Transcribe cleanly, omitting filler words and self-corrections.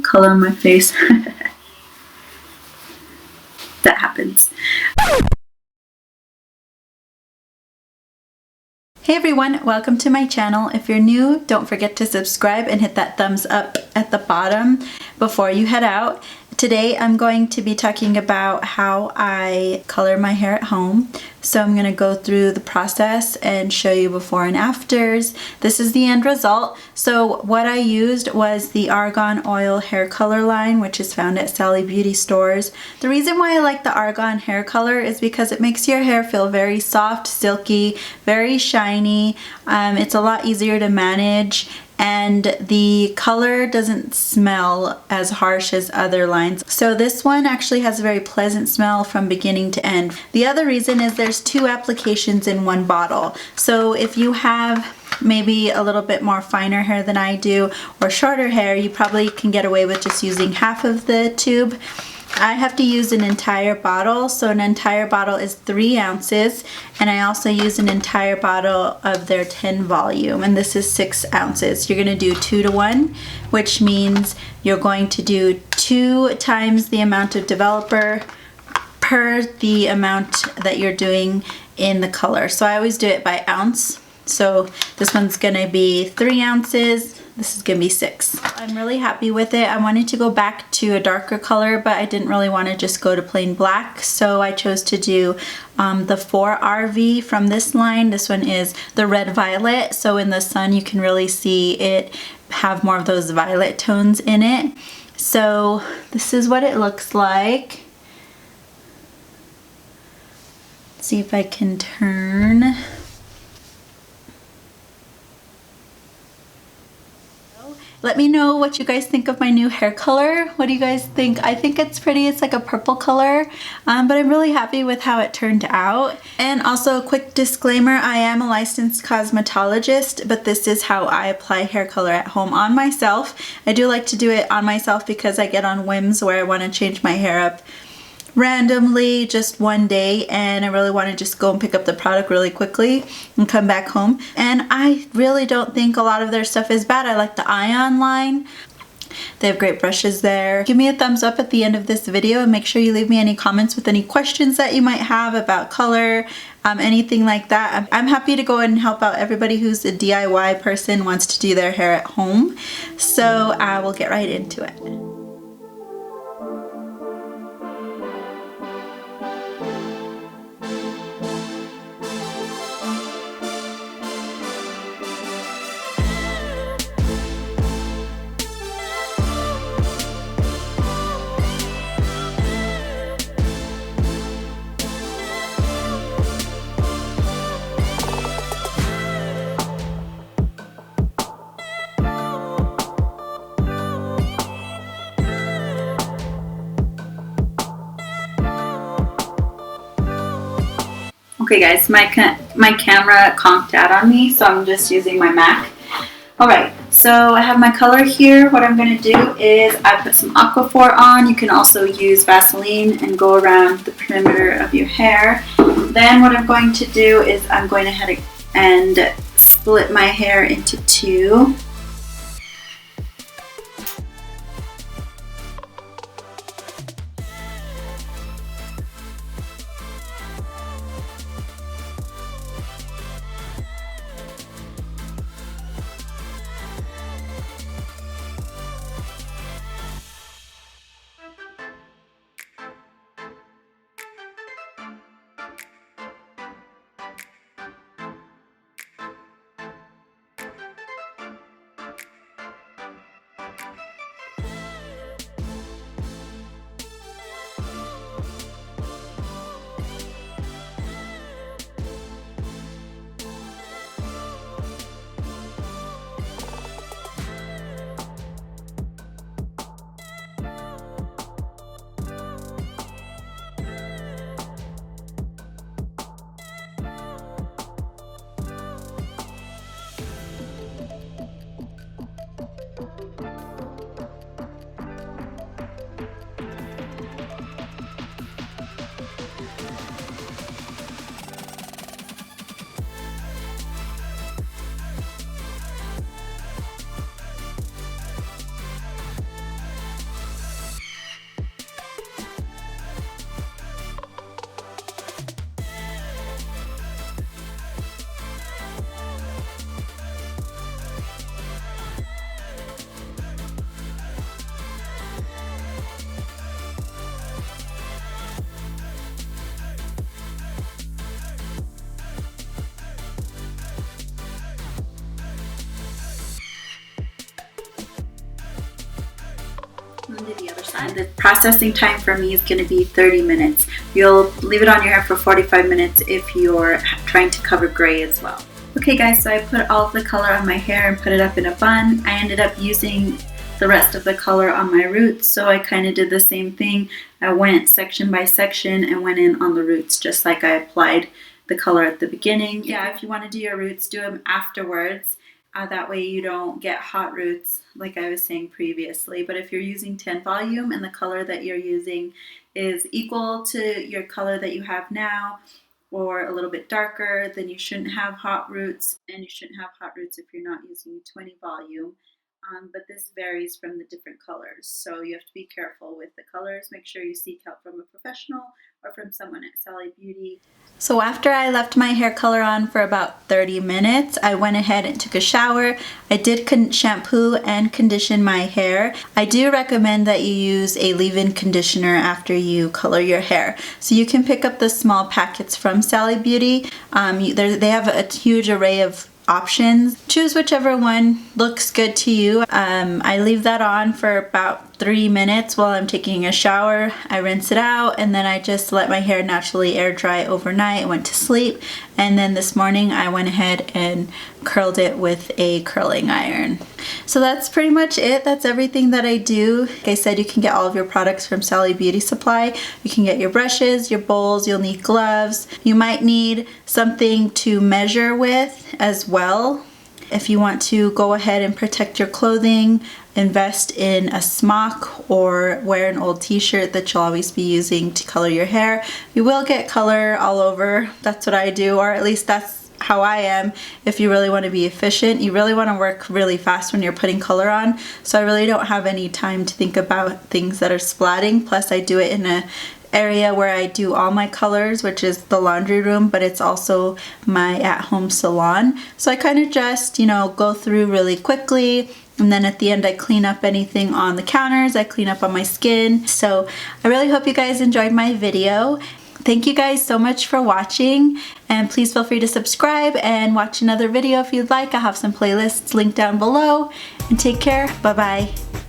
color on my face. That happens. Hey everyone, welcome to my channel. If you're new, don't forget to subscribe and hit that thumbs up at the bottom before you head out. Today I'm going to be talking about how I color my hair at home. So I'm going to go through the process and show you before and afters. This is the end result. So what I used was the Argan Oil Haircolor line, which is found at Sally Beauty stores. The reason why I like the Argan hair color is because it makes your hair feel very soft, silky, very shiny. It's a lot easier to manage, and the color doesn't smell as harsh as other lines. So this one actually has a very pleasant smell from beginning to end. The other reason is there's 2 applications in one bottle. So if you have maybe a little bit more finer hair than I do or shorter hair, you probably can get away with just using half of the tube. I have to use an entire bottle, so an entire bottle is 3 ounces, and I also use an entire bottle of their 10 volume, and this is 6 ounces. You're going to do 2 to 1, which means you're going to do 2 times the amount of developer per the amount that you're doing in the color. So I always do it by ounce. So this one's going to be 3 ounces. This is going to be 6. I'm really happy with it. I wanted to go back to a darker color, but I didn't really want to just go to plain black. So I chose to do the 4RV from this line. This one is the red violet. So in the sun, you can really see it have more of those violet tones in it. So this is what it looks like. Let's see if I can turn. Let me know what you guys think of my new hair color. What do you guys think? I think it's pretty. It's like a purple color, but I'm really happy with how it turned out. And also a quick disclaimer, I am a licensed cosmetologist, but this is how I apply hair color at home on myself. I do like to do it on myself because I get on whims where I want to change my hair up randomly just one day, and I really want to just go and pick up the product really quickly and come back home. And I really don't think a lot of their stuff is bad. I like the Ion line. They have great brushes there. Give me a thumbs up at the end of this video, and make sure you leave me any comments with any questions that you might have about color, anything like that. I'm happy to go and help out everybody who's a DIY person, wants to do their hair at home. So I will get right into it. Okay guys, my camera conked out on me, so I'm just using my Mac. Alright, so I have my color here. What I'm going to do is I put some Aquaphor on. You can also use Vaseline and go around the perimeter of your hair. Then what I'm going to do is I'm going ahead and split my hair into 2. And then do the other side. The processing time for me is going to be 30 minutes. You'll leave it on your hair for 45 minutes if you're trying to cover gray as well. Okay guys, so I put all of the color on my hair and put it up in a bun. I ended up using the rest of the color on my roots, so I kind of did the same thing. I went section by section and went in on the roots just like I applied the color at the beginning. Yeah, if you want to do your roots, do them afterwards. That way you don't get hot roots like I was saying previously. But if you're using 10 volume and the color that you're using is equal to your color that you have now, or a little bit darker, then you shouldn't have hot roots, and you shouldn't have hot roots if you're not using 20 volume. But this varies from the different colors, so you have to be careful with the colors. Make sure you seek help from a professional or from someone at Sally Beauty. So after I left my hair color on for about 30 minutes, I went ahead and took a shower. I did shampoo and condition my hair. I do recommend that you use a leave-in conditioner after you color your hair. So you can pick up the small packets from Sally Beauty. They have a huge array of options. Choose whichever one looks good to you. I leave that on for about 3 minutes while I'm taking a shower. I rinse it out and then I just let my hair naturally air dry overnight. I went to sleep, and then this morning I went ahead and curled it with a curling iron. So that's pretty much it. That's everything that I do. Like I said, you can get all of your products from Sally Beauty Supply. You can get your brushes, your bowls, you'll need gloves. You might need something to measure with as well. If you want to go ahead and protect your clothing, invest in a smock or wear an old t-shirt that you'll always be using to color your hair. You will get color all over. That's what I do, or at least that's how I am. If you really want to be efficient, you really want to work really fast when you're putting color on. So I really don't have any time to think about things that are splatting. Plus I do it in a area where I do all my colors, which is the laundry room, but it's also my at-home salon. So I kind of just, go through really quickly, and then at the end I clean up anything on the counters, I clean up on my skin. So I really hope you guys enjoyed my video. Thank you guys so much for watching, and please feel free to subscribe and watch another video if you'd like. I have some playlists linked down below, and take care. Bye bye.